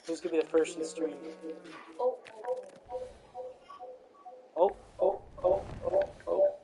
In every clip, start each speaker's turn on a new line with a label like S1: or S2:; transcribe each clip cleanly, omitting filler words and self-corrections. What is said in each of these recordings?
S1: Who's gonna be the first in the stream?
S2: Oh.
S1: Oh, oh, oh, oh, oh.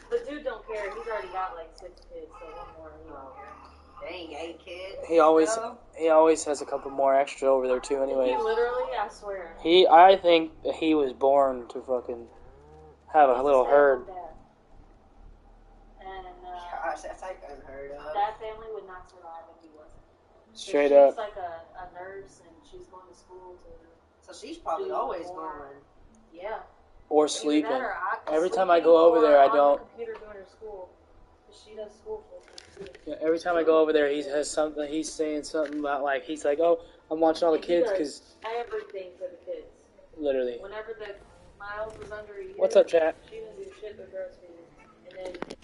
S2: But dude don't care. He's already got like 6 kids, so one more. He don't care.
S3: Dang, 8 kids.
S1: He always has a couple more extra over there too. Anyways,
S2: He literally, I swear.
S1: I think he was born to fucking have a little herd.
S2: And
S3: Gosh, that's like unheard of.
S2: that family would not survive if he wasn't.
S1: Straight up.
S2: She's like a nurse, and she's going to school to.
S3: So she's probably always going.
S2: Yeah.
S1: Or
S2: Either
S1: sleeping.
S2: that or
S1: Every time
S2: sleeping
S1: I go over there, I
S2: or
S1: don't.
S2: on the computer doing her school. 'Cause she does school full time.
S1: Yeah, every time I go over there, he has something. He's saying something about like he's like, "Oh, I'm watching all the
S2: And he
S1: kids
S2: does
S1: because
S2: everything for the kids.
S1: literally."
S2: Whenever the Miles was under a year,
S1: What's up, chat?
S2: she didn't do shit but breastfeeding. And then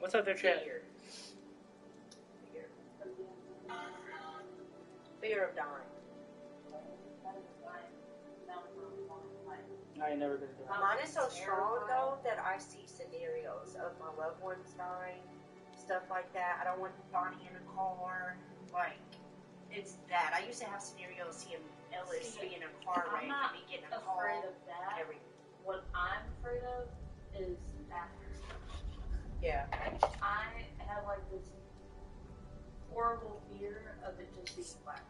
S1: What's up there, chat?
S3: Fear of dying.
S1: I ain't never gonna do that.
S3: Mine is so strong though that I see scenarios of my loved ones dying, stuff like that. I don't want Bonnie in a car. Like, it's that. I used to have scenarios seeing Ellis be in a car wreck and me getting a call.
S2: I'm not afraid of that.
S3: Everything.
S2: What I'm afraid of is after stuff.
S3: Yeah.
S2: I have like this horrible fear of it just being blackness.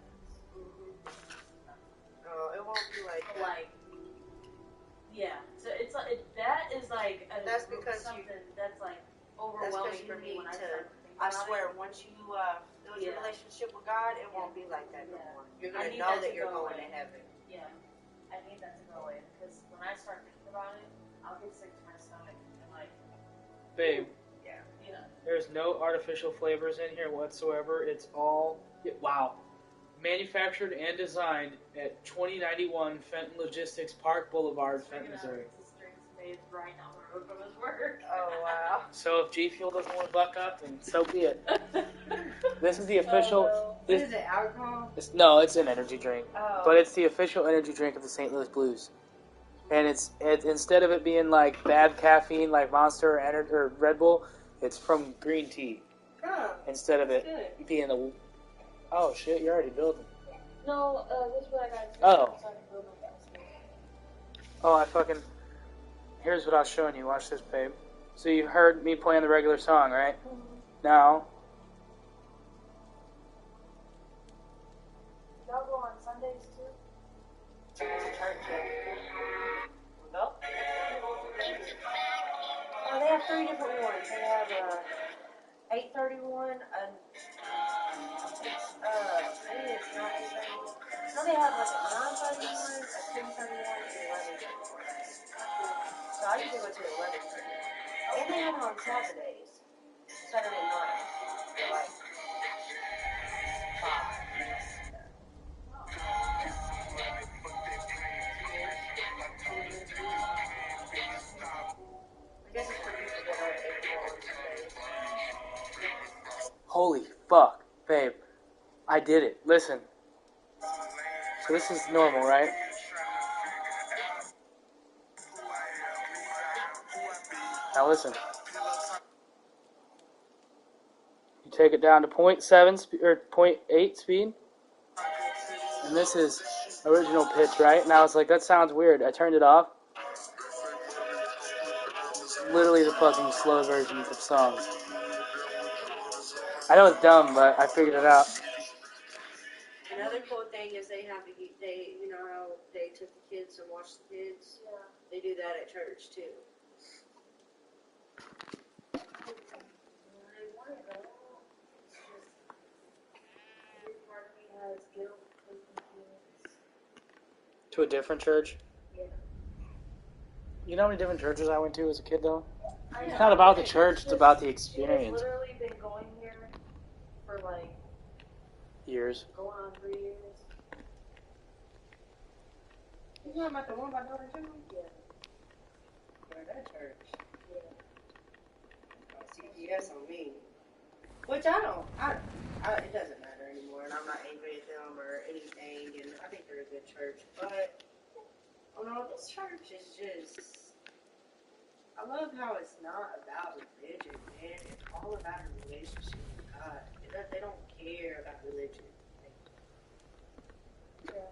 S3: Oh, it won't be like that.
S2: Like, yeah. So it's like that is like
S3: That's because
S2: something that's like
S3: That's
S2: overwhelming
S3: because
S2: for me when I start to think
S3: I
S2: about
S3: swear,
S2: it.
S3: once you build your relationship with God, it won't be like that no
S2: Yeah.
S3: more. You're
S2: I
S3: gonna
S2: need
S3: know
S2: that
S3: that
S2: to
S3: you're
S2: go
S3: going
S2: away.
S3: to heaven.
S2: Yeah, I need that to go away because when I start thinking about it, I'll get sick to my stomach and like,
S1: Babe,
S2: you know.
S1: there's no artificial flavors in here whatsoever. It's all wow. Manufactured and designed at 2091 Fenton Logistics Park Boulevard, Fenton, Missouri.
S2: His drinks made right down the road from his work.
S3: Oh wow.
S1: So if G Fuel doesn't want to buck up, then so be it. This is the official.
S3: What is it, alcohol?
S1: No, it's an energy drink,
S3: Oh.
S1: but it's the official energy drink of the St. Louis Blues. And it's instead of it being like bad caffeine like Monster or Red Bull, it's from green tea.
S3: Huh.
S1: Instead of it
S3: Good.
S1: being the. Oh shit! You're already building.
S2: No, this is what I got.
S1: Oh. Oh, I fucking. Here's what I was showing you. Watch this, babe. So you heard me playing the regular song, right?
S2: Mm-hmm.
S1: Now.
S2: Y'all go on Sundays too?
S3: No. Oh, they have 3 different ones. They have 8:31 and maybe it's not 8:31. No, they have like a 9:31, a 10:31, and 11:31. So I usually go to 11:30. And they have it on Saturdays. Saturday night. They're like 5. I guess it's for people that are able on Sundays.
S1: Holy fuck, babe. I did it. Listen. So this is normal, right? Now listen. You take it down to 0.7 or 0.8 speed. And this is original pitch, right? And I was like, that sounds weird. I turned it off. It's literally the fucking slow versions of songs. I know it's dumb, but I figured it out.
S3: Another cool thing is they you know how they took the kids and watched the kids?
S2: Yeah.
S3: They do that at church too.
S2: I want to go. It's just every part of me has guilt taking kids.
S1: To a different church?
S2: Yeah.
S1: You know how many different churches I went to as a kid, though?
S2: I
S1: It's
S2: know.
S1: not about the church, it's about the
S2: She
S1: experience.
S2: has literally been going here for like
S1: Years.
S2: going on 3 years.
S3: You talking about the one by Dollar General?
S2: Yeah.
S3: Or that church?
S2: Yeah.
S3: CPS on me. Which I don't. It doesn't matter anymore, and I'm not angry at them or anything, and I think they're a good church. But, oh no, this church is just. I love how it's not about religion, man. It's all about a relationship with God. They don't care about religion.
S2: Yeah.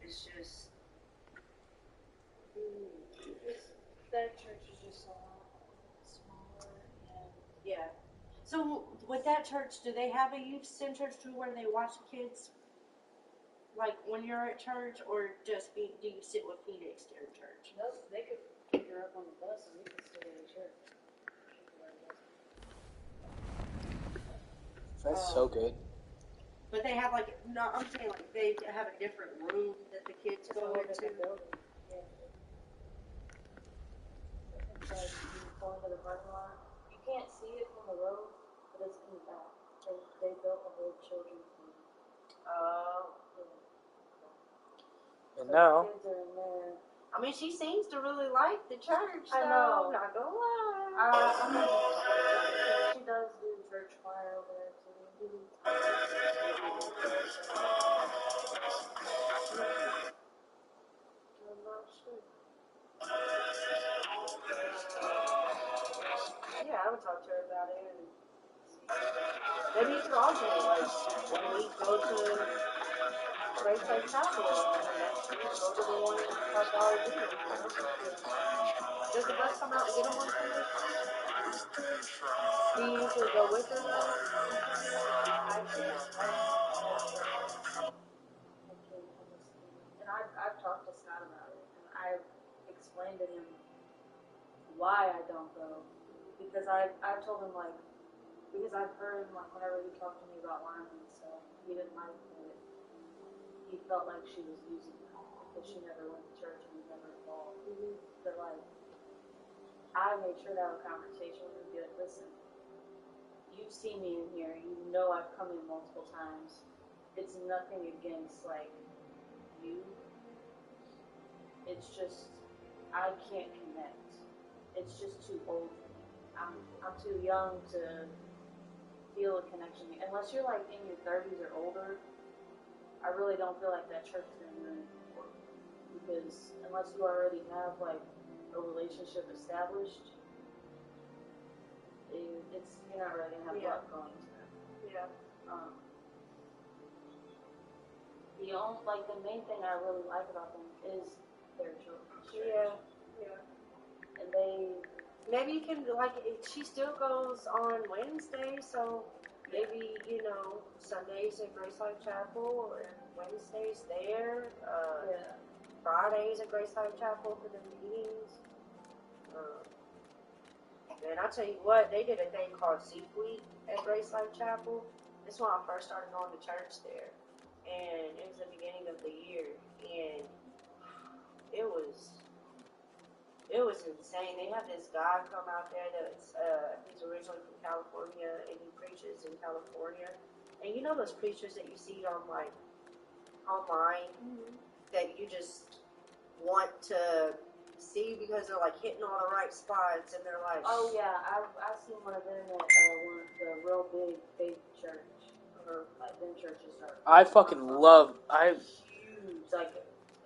S3: It's just.
S2: That church is just so smaller and
S3: Yeah. So with that church, do they have a youth center to where they watch the kids? Like when you're at church, or just do you sit with Phoenix during church?
S2: nope, they could pick her up on the bus and we could stay in the church.
S1: That's so good.
S3: But they have like I'm saying like they have a different room that the kids
S2: It's a
S3: go
S2: whole
S3: into.
S2: different building. Yeah. It's like you go into the parking lot. You can't see it from the road, but it's in the back. They built a whole children's room.
S1: And
S2: So
S1: now,
S2: the kids are in there.
S3: I mean, she seems to really like the church.
S2: I
S3: though,
S2: know.
S3: Not gonna lie.
S2: I'm not she
S3: would talk to her about it. And maybe you can alternate, like, 1 week go to Grace Lake Chapel, and the next week go to the one by Dollar General. Does the bus come out and get them on Sunday? Do you usually go with her, though?
S2: I can't. And I've talked to Scott about it, and I've explained to him why I don't go, because I've told him, like, because I've heard, like, whenever he talked to me about Lyman and stuff, he didn't like it. He felt like she was using him because she never went to church and was never involved. But, like, I made sure to have a conversation with him and be like, listen, you see me in here, you know I've come in multiple times. It's nothing against, like, you. It's just, I can't connect. It's just too old for me. I'm too young to feel a connection. Unless you're, like, in your 30s or older, I really don't feel like that church is going to do anything for you. Because unless you already have, like, a relationship established, you're not really going to have luck going to them.
S3: Yeah.
S2: The main thing I really like about them is their children's church.
S3: Yeah.
S2: And they...
S3: Maybe you can, like, she still goes on Wednesday, so maybe, you know, Sundays at Grace Life Chapel, and Wednesdays there, Fridays at Grace Life Chapel for the meetings. And I'll tell you what, they did a thing called Seek Week at Grace Life Chapel. This is when I first started going to church there. And it was the beginning of the year. And it was insane. They had this guy come out there that's, he's originally from California, and he preaches in California. And you know those preachers that you see on, like, online, that you just want to see because they're, like, hitting all the right spots, and they're like...
S2: Oh, yeah, I've seen one of them at one of the real big faith church. Like, them churches are...
S1: I fucking love...
S2: huge, like,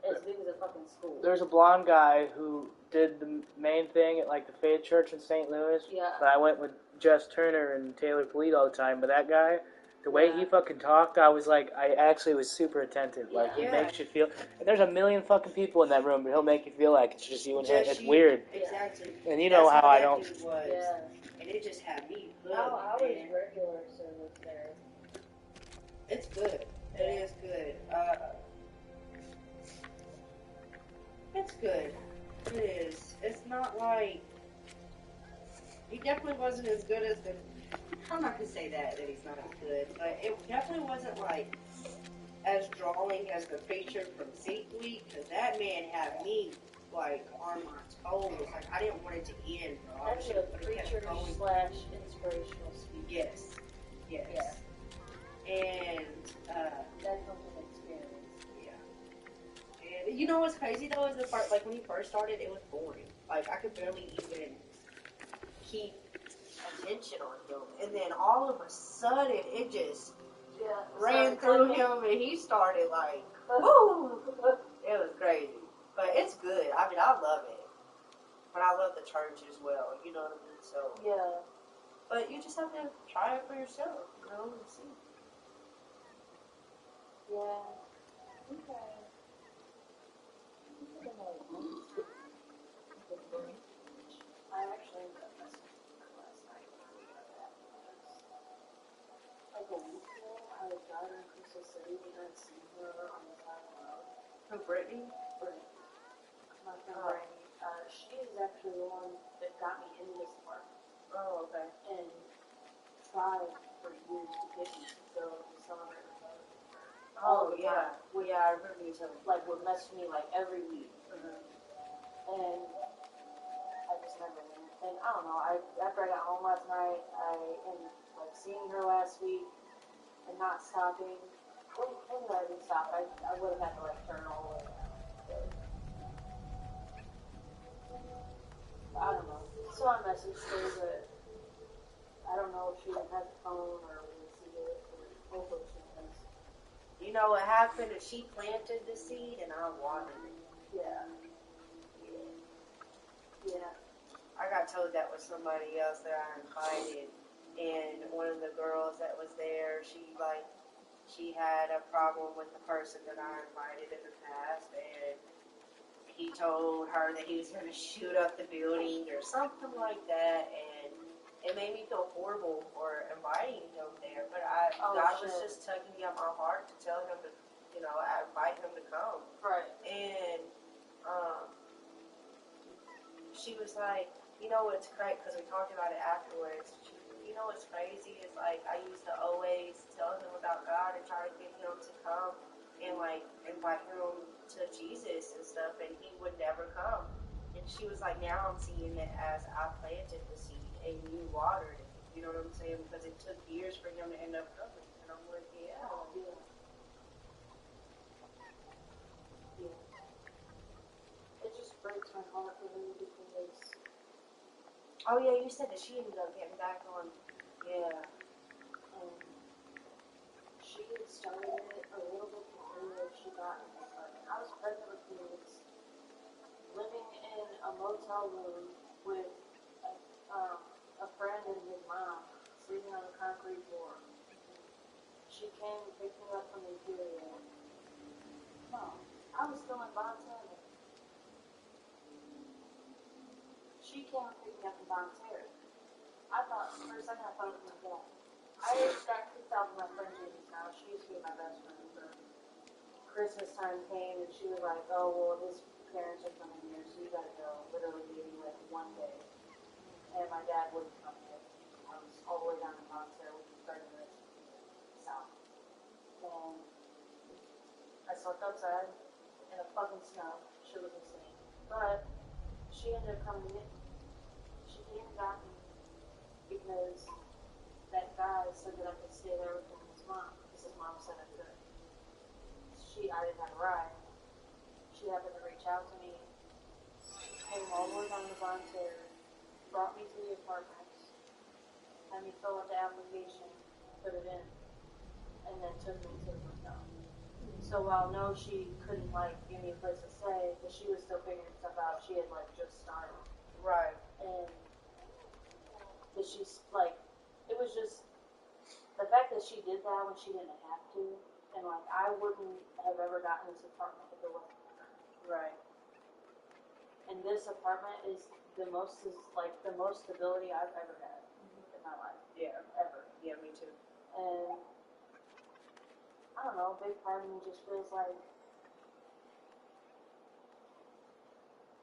S2: as big as a fucking school.
S1: There's a blonde guy who did the main thing at, like, the Faith Church in St. Louis.
S2: Yeah.
S1: But I went with Jess Turner and Taylor Polito all the time. But that guy, the way he fucking talked, I was like, I actually was super attentive. Like, he makes you feel... And there's a million fucking people in that room, but he'll make you feel like it's just you and him. It's weird.
S3: Exactly.
S1: And you know how I don't...
S3: And it just had me hooked.
S2: I was regular service there.
S3: It's good. It is good. It's good. It is. It's not like... He definitely wasn't as good as the... I'm not going to say that he's not as good, but it definitely wasn't, like, as drawing as the preacher from Seek Week, because that man had me, like, on my toes. Like, I didn't want it to end, bro.
S2: That's a preacher / inspirational speaker.
S3: Yes.
S2: Yeah.
S3: And,
S2: that comes with experience.
S3: Yeah. And you know what's crazy, though, is the part, like, when he first started, it was boring. Like, I could barely even keep attention on him. And then all of a sudden, it just ran through him, and he started, like, woo! It was crazy. But it's good. I mean, I love it. But I love the church as well, you know what I mean? So,
S2: yeah.
S3: But you just have to try it for yourself, you know, and see.
S2: Yeah. Okay. I actually ended up messaging her last night. Like a week ago, I was driving in Crystal City and I'd seen her on the side of the road.
S3: Who, Brittany?
S2: Brittany. My friend Brittany. She is actually the one that got me into this apartment.
S3: Oh, okay.
S2: And tried for years to get me to go to celebrate her birthday.
S3: Oh, yeah. Well, yeah, I remember you telling me.
S2: Like, would message me, like, every week. And I just never went. And I don't know, after I got home last night, I ended, like, seeing her last week and not stopping. When I didn't stop, I would have had to, like, turn all the way around. But I don't know. So I messaged her, but I don't know if she has a phone or will see it, or hopefully she does.
S3: You know what happened is she planted the seed and I watered it.
S2: Yeah.
S3: I got told that was somebody else that I invited, and one of the girls that was there, she had a problem with the person that I invited in the past, and he told her that he was going to shoot up the building or something like that, and it made me feel horrible for inviting him there. But God was just tugging me at my heart to tell him to, I invite him to come.
S2: Right.
S3: And she was like, you know what's crazy, because we talked about it afterwards. You know what's crazy is like I used to always tell him about God and try to get him to come and like invite him to Jesus and stuff, and he would never come. And she was like, now I'm seeing it as I planted the seed and you watered it. You know what I'm saying? Because it took years for him to end up coming. And I'm like, yeah.
S2: It just breaks my heart for him because.
S3: Oh yeah, you said that she ended up getting back on. Yeah.
S2: She had started it a little bit before she got in the apartment. I was pregnant with kids, living in a motel room with a friend and his mom, sleeping on the concrete floor. She came and picked me up from Imperial. No, I was still in Montana. She came and picked me up in Montana. For a second I thought it was my dad. I got kicked out of my friend Jamie's house. She used to be my best friend. But Christmas time came and she was like, oh, well, his parents are coming here, so you gotta go. Literally maybe like one day. And my dad wouldn't come here. I was all the way down in Montana, which is 30 minutes south. And I slept outside in the fucking snow. She was insane. But she ended up coming in. She came and got me because that guy said that I could stay there with him and his mom, because his mom said I could. I didn't have a ride. She happened to reach out to me, came all the way down to Bonterre, brought me to the apartment, had me fill out the application, put it in, and then took me to the hotel. So while no, she couldn't give me a place to stay, but she was still figuring stuff out. She had just started.
S3: Right.
S2: And she's it was just the fact that she did that when she didn't have to, and I wouldn't have ever gotten this apartment if it wasn't for her.
S3: Right.
S2: And this apartment is the most stability I've ever had in my life.
S3: Yeah.
S2: Ever.
S3: Yeah, me too.
S2: And I don't know, a big part of me just feels like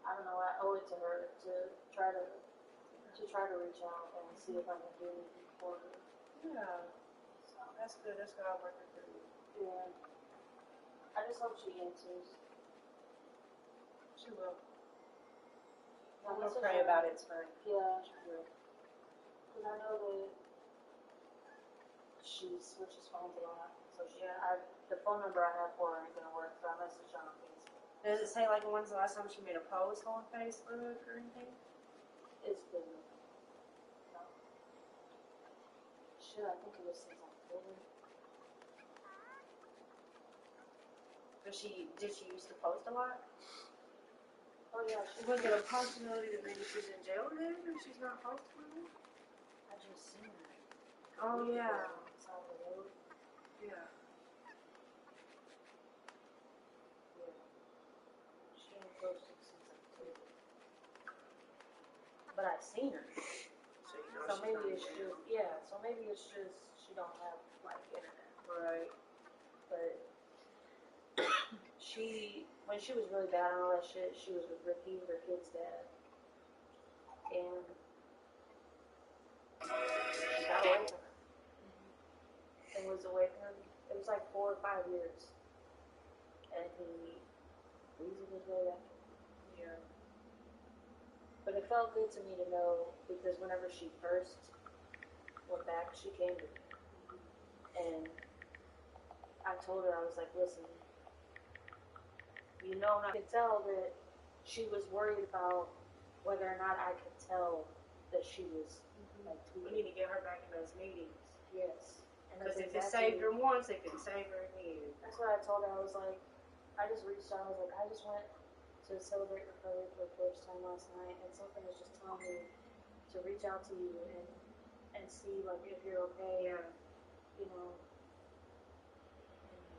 S2: I don't know, I owe it to her to try to reach out and see if I can do anything for her.
S3: Yeah. So that's good. That's God working for you.
S2: Yeah. I just hope she answers.
S3: She will.
S2: I'm
S3: gonna pray about it tonight.
S2: Yeah, she will. Because I know that she switches phones a lot. So the phone number I have for her ain't gonna work, so I messaged her on Facebook.
S3: Does it say when's the last time she made a post on Facebook or anything?
S2: It's been no. Shit, I think it was since October.
S3: Did she used to post a lot?
S2: Oh yeah,
S3: Was it a possibility that maybe she's in jail then and she's not posting?
S2: I just seen her.
S3: Oh yeah.
S2: Outside the road.
S3: Yeah.
S2: Yeah. She ain't posted since October. But I seen her.
S3: So you know
S2: So
S3: she's
S2: maybe
S3: not
S2: it's
S3: in jail.
S2: just she don't have internet.
S3: Right.
S2: But when she was really bad and all that shit, she was with Ricky, her kid's dad. And she got away from him. And was away from him. It was 4 or 5 years. And he reasoned his way back.
S3: Yeah.
S2: But it felt good to me to know, because whenever she first went back, she came to me. And I told her, I was like, listen, I could tell that she was worried about whether or not I could tell that she was
S3: We need to get her back in those meetings.
S2: Yes.
S3: Because if it saved her once, it can save her again.
S2: That's what I told her. I was like, I just reached out. I was like, I just went to celebrate recovery for the first time last night, and something was just telling me to reach out to you and see like if you're okay.
S3: Yeah.
S2: You know.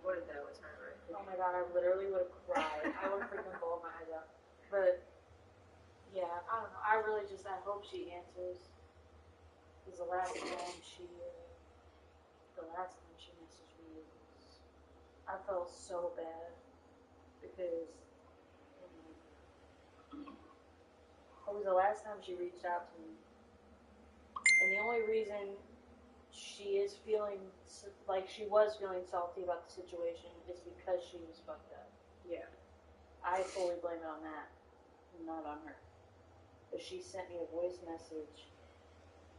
S3: What if that was her, right?
S2: Oh my god, I literally would have cried. I would have freaking bawled my eyes out. But yeah, I don't know. I hope she answers. Because the last time she messaged me, I felt so bad because it was the last time she reached out to me, and the only reason she is feeling like she was feeling salty about the situation is because she was fucked up.
S3: Yeah.
S2: I fully blame it on that, not on her. But she sent me a voice message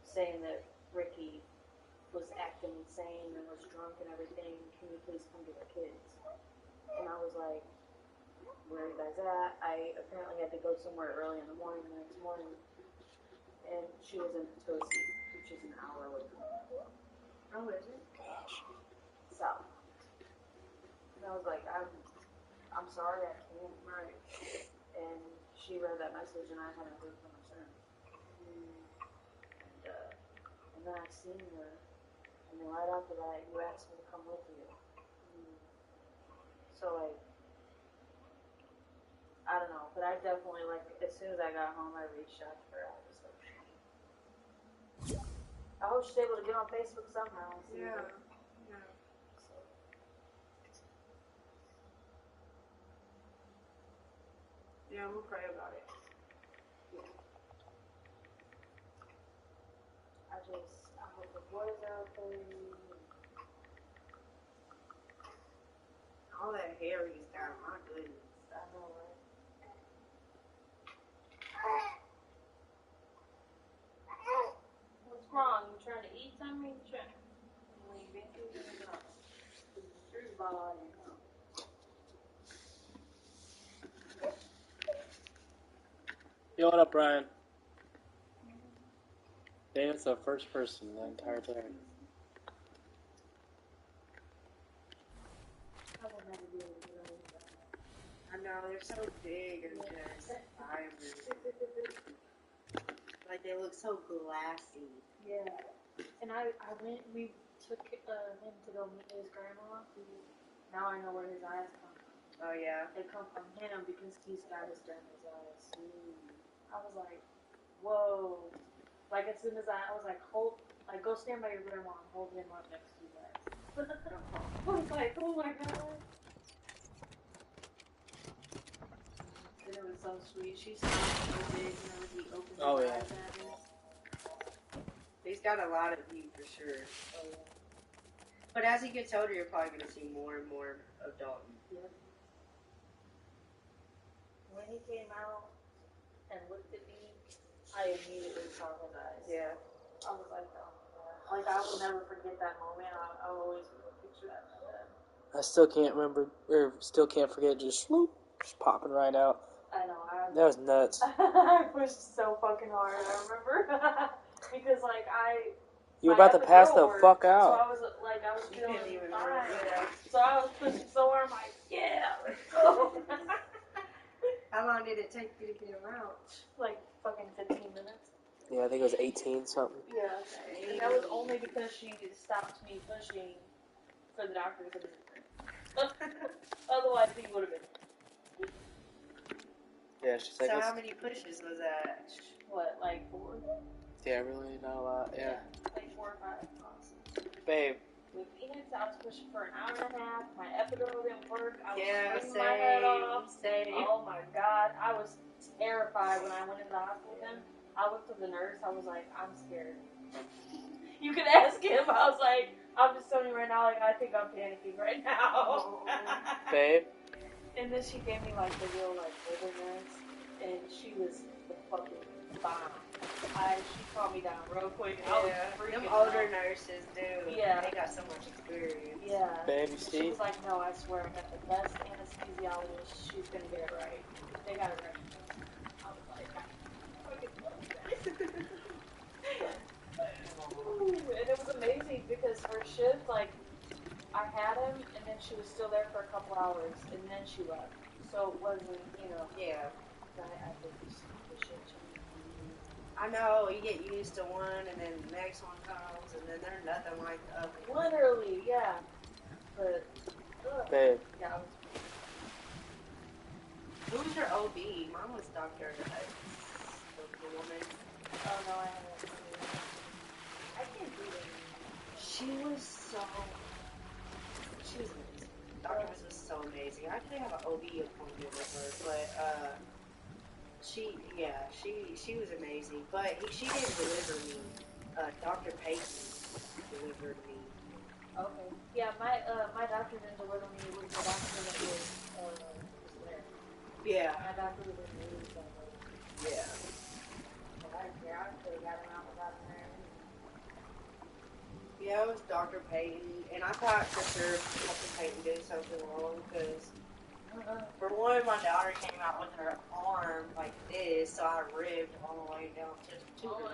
S2: saying that Ricky was acting insane and was drunk and everything. Can you please come to the kids? And I was like, where are you guys at? I apparently had to go somewhere early in the morning the next morning. And she was in Potosi, which is an hour away from me.
S3: Oh, is it?
S2: South. And I was like, I'm sorry, I can't.
S3: Right.
S2: And she read that message and I hadn't heard from her since. And then I seen her, and then right after that, you asked me to come with you. So like, I don't know, but I definitely like as soon as I got home, I reached out to her. I was like, I hope she's able to get on Facebook somehow. And see
S3: Yeah.
S2: her.
S3: Yeah.
S2: So,
S3: Yeah, we'll pray about it.
S2: I hope the boys are okay.
S3: All that hair he's got, my goodness.
S2: I know, right? What's wrong? You trying to eat something? You trying to? When you been through the body.
S1: Yo, what up, Brian? David's the first person the entire time.
S2: I will never be able to do that.
S3: I know, they're so big and just vibrant. Like, they look so glassy.
S2: Yeah. And we took him to go meet his grandma. Now I know where his eyes come from.
S3: Oh, yeah?
S2: They come from him because he's got his grandma's eyes. I was like, whoa. Like, as soon as I was like, go stand by your grandma and hold him up next to you guys. I was like, oh my god. And it was so sweet. She smiled so big whenever he opened his eyes at me.
S3: He's got a lot of you for sure.
S2: Oh, yeah.
S3: But as he gets older, you're probably going to see more and more of Dalton.
S2: Yeah. When he came out and looked at me, I immediately saw his eyes.
S3: Yeah.
S2: I was like, oh my god. Like, I will never forget that moment. I'll always picture that in my head.
S1: I still can't remember, or still can't forget, just popping right out.
S2: I know.
S1: That was nuts.
S2: I pushed so fucking hard, I remember. Because, like,
S1: You were about to pass the fuck out.
S2: So I was feeling fine. So I was pushing so hard, I'm like, yeah, let's go.
S3: How long did it take you to get him out?
S2: Like, fucking 15 minutes.
S1: Yeah, I think it was 18 something.
S2: Yeah. And that was only because she stopped me pushing for the doctor to visit her. Otherwise, he would have been.
S1: Yeah, she's like,
S3: so how many pushes was that?
S2: What, like 4?
S1: Yeah, really, not a lot, yeah.
S2: Like 4 or 5. Awesome.
S1: Babe.
S2: With Phoenix, I was pushing for an hour and a half. My epidural didn't work. I was
S3: Yeah,
S2: screaming my head off.
S3: same.
S2: Oh my god. I was terrified when I went into the hospital with him. I looked at the nurse. I was like, I'm scared. You could ask him. I was like, I'm just telling you right now, like, I think I'm panicking right now.
S1: Babe.
S2: And then she gave me, like, the real, like, older nurse. And she was the fucking bomb. She calmed me down real quick. I was freaking
S3: Them older
S2: out.
S3: nurses do.
S2: Yeah.
S3: They got so much experience.
S2: Yeah.
S1: Babe, you
S2: She
S1: see?
S2: was like, no, I swear, I got the best anesthesiologist. She's gonna get it right. They got it right. I was like, I fucking love that. Ooh, and it was amazing because her shift, like, I had him, and then she was still there for a couple hours, and then she left. So it wasn't,
S3: Yeah.
S2: I think the shit changed.
S3: I know, you get used to one, and then the next one comes, and then they're nothing like the other one.
S2: Literally, yeah. But,
S1: Babe.
S2: yeah, I was.
S3: Who was your OB? Mine was Dr. The woman.
S2: Oh no, I haven't seen it. I can't do it.
S3: She was amazing. Dr. was so amazing. I could have an OB appointment with her, but, she was amazing. But she didn't deliver me. Dr. Payton delivered me.
S2: Okay. Yeah, my doctor didn't deliver me. It was the doctor that was there.
S3: Yeah.
S2: My doctor was in the news that way.
S3: Yeah.
S2: But I could have got him out without him there.
S3: Yeah, it was Dr. Payton, and I thought for sure Dr. Payton did something wrong because, for one, my daughter came out with her arm like this, so I ribbed all the way down to her.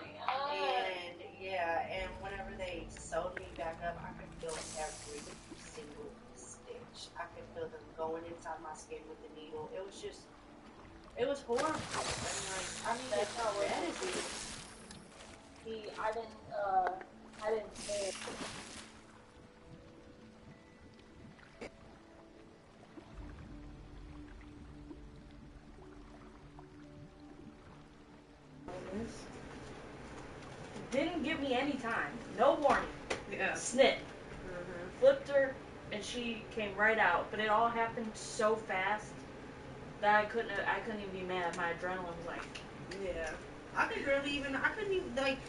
S3: And yeah, and whenever they sewed me back up, I could feel every single stitch. I could feel them going inside my skin with the needle. It was horrible. I mean,
S2: That's not what
S3: medicine.
S2: I didn't say it.
S4: Didn't give me any time. No warning.
S3: Yeah.
S4: Snip. Flipped her, and she came right out. But it all happened so fast that I couldn't even be mad. My adrenaline was like,
S3: Yeah. I couldn't even, like,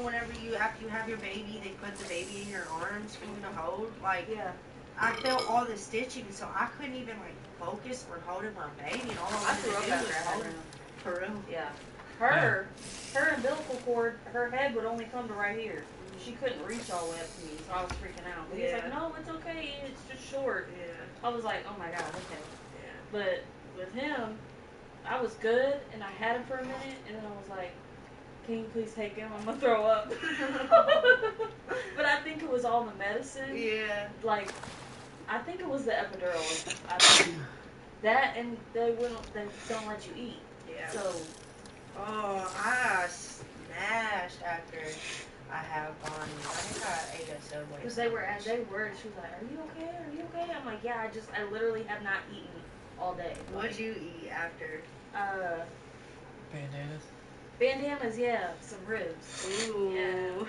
S3: whenever after you have your baby, they put the baby in your arms for you to hold. Like,
S4: yeah.
S3: I felt all the stitching, so I couldn't even, like, focus for holding my baby. And all I
S4: I threw
S3: wanted
S4: up
S3: to do was
S4: after I
S3: hold
S4: had
S3: him.
S4: her.
S3: For real.
S4: Yeah. Her umbilical cord, her head would only come to right here. She couldn't reach all the way up to me, so I was freaking out. But he's like, no, it's okay. It's just short.
S3: Yeah.
S4: I was like, oh my god, okay.
S3: Yeah.
S4: But with him, I was good, and I had him for a minute, and then I was like, can you please take him? I'm gonna throw up. But I think it was all the medicine.
S3: Yeah.
S4: Like, I think it was the epidural. I think that, and they don't let you eat.
S3: Yeah.
S4: So.
S3: Oh, I smashed after I have Bonnie. I think I ate a Subway.
S4: Because they were, she was like, are you okay? Are you okay? I'm like, yeah, I literally have not eaten all day.
S3: What'd you eat after?
S1: Bandanas?
S4: Yeah, some ribs.
S3: Ooh.
S4: Yeah.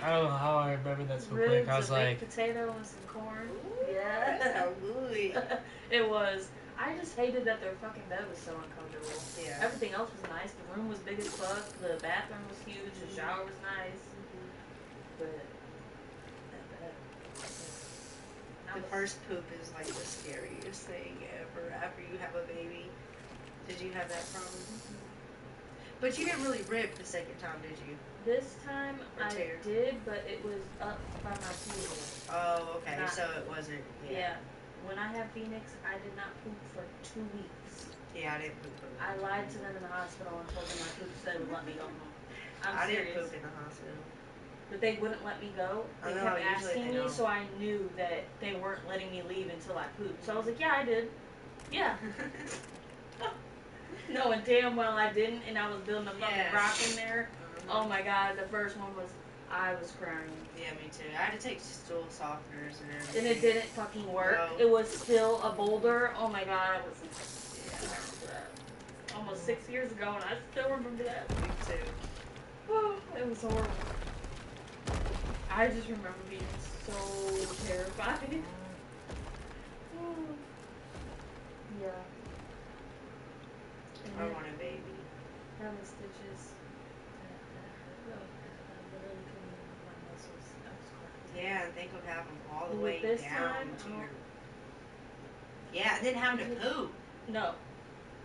S1: I don't know how I remember that so
S4: Ribs,
S1: quick. I was
S4: a
S1: like,
S4: baked potato and some corn.
S3: Ooh,
S4: Yeah.
S3: that sounds good.
S4: It was. I just hated that their fucking bed was so uncomfortable.
S3: Yeah.
S4: Everything else was nice. The room was big as fuck. The bathroom was huge. The shower was nice. But that bed.
S3: The first poop is like the scariest thing ever after you have a baby. Did you have that problem? But you didn't really rip the second time, did you?
S4: This time I
S3: tear?
S4: did, but it was up by my pubes.
S3: Oh, okay.
S4: Not-
S3: So it wasn't.
S4: Yeah. When I had Phoenix, I did not poop for 2 weeks.
S3: Yeah, I didn't poop.
S4: I lied to them in the hospital and told them my poop so they would let me go home. I'm
S3: I
S4: serious.
S3: didn't poop in the hospital.
S4: But they wouldn't let me go. They
S3: I know,
S4: kept
S3: usually
S4: asking
S3: they
S4: me,
S3: don't.
S4: so I knew that they weren't letting me leave until I pooped. So I was like, yeah, I did. Yeah. Knowing damn well I didn't, and I was building a fucking
S3: Yeah.
S4: rock in there. Oh my god, the first one was, I was crying.
S3: Yeah, me too. I had to take stool softeners and everything.
S4: And it didn't fucking work.
S3: No.
S4: It was still a boulder. Oh my god, it was almost 6 years ago, and I still remember that.
S3: Me too.
S4: Oh, it was horrible. I just remember being so terrified. Yeah. And
S3: I
S4: then
S3: want a baby.
S4: having stitches. I literally couldn't move my muscles. I was crying.
S3: Yeah, and think of having them all the
S4: With
S3: way
S4: this
S3: down
S4: time,
S3: to your. Yeah, and then having to poop
S4: No.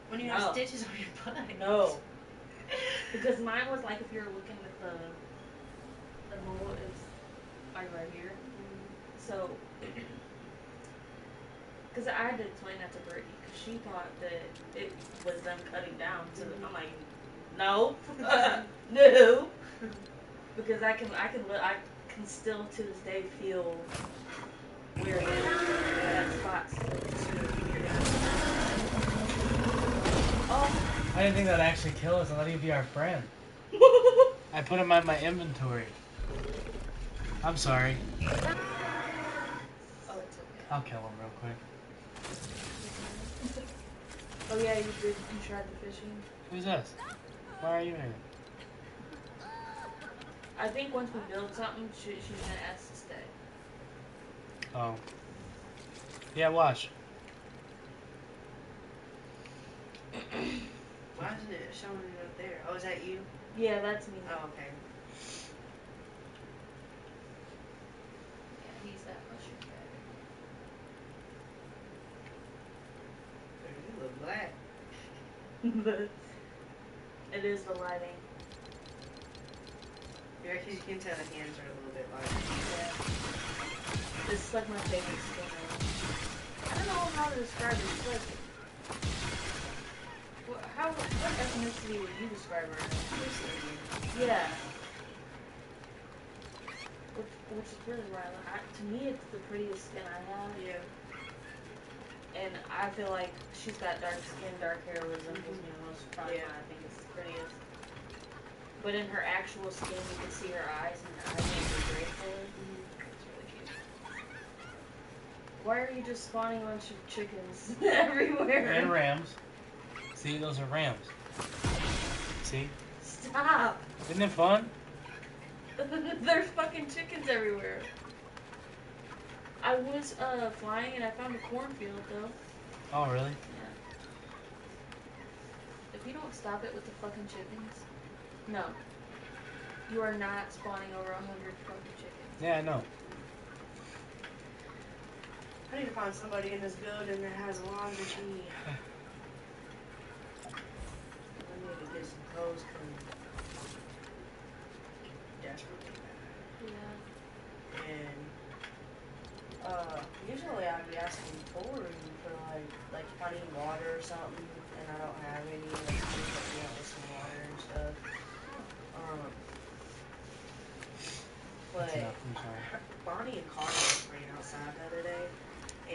S3: when you have
S4: No.
S3: stitches on your butt.
S4: No. Because mine was like, if you're looking at the hole, it's like right here. So, because I had to explain that to Brittany, because she thought that it was them cutting down. So I'm like, no, no, because I can still to this day feel where it is. That spot's Oh.
S1: I didn't think that'd actually kill us. I thought he'd be our friend. I put him on my inventory. I'm sorry.
S4: Oh, it's okay.
S1: I'll kill him real quick.
S4: Oh yeah, you tried the fishing.
S1: Who's this? Why are you here?
S4: I think once we build something, she's gonna ask to stay.
S1: Oh. Yeah, watch.
S3: Why isn't it showing it up there? Oh, is that you?
S4: Yeah, that's me.
S3: Oh, okay.
S4: Yeah, he's that mushroom
S3: You look black.
S4: guy. It is the lighting.
S3: Yeah, because you can tell the hands are a little bit lighter.
S4: Yeah. This is like my favorite skin. I don't know how to describe it. It's like, what ethnicity would you describe her as? Yeah. Which is really rare. To me, it's the prettiest skin I have.
S3: Yeah.
S4: And I feel like she's got dark skin, dark hair, resembles me most. Probably
S3: Yeah.
S4: why I think it's the prettiest. But in her actual skin, you can see her eyes, and her eyes are a gray color. It's really cute. Why are you just spawning a bunch of chickens everywhere?
S1: And rams. See, those are rams. See?
S4: Stop!
S1: Isn't it fun?
S4: There's fucking chickens everywhere. I was flying and I found a cornfield though.
S1: Oh, really?
S4: Yeah. If you don't stop it with the fucking chickens, no. You are not spawning over 100 fucking chickens.
S1: Yeah, I know.
S3: I need to find somebody in this building that has a laundry key. I need to get some clothes clean. Desperately bad.
S4: Yeah.
S3: And usually I'd be asking Tori for like if I need water or something, and I don't have any, like she put me out with some water and stuff. But
S1: That's enough, I'm sorry.
S3: Bonnie and Carter were playing outside the other day,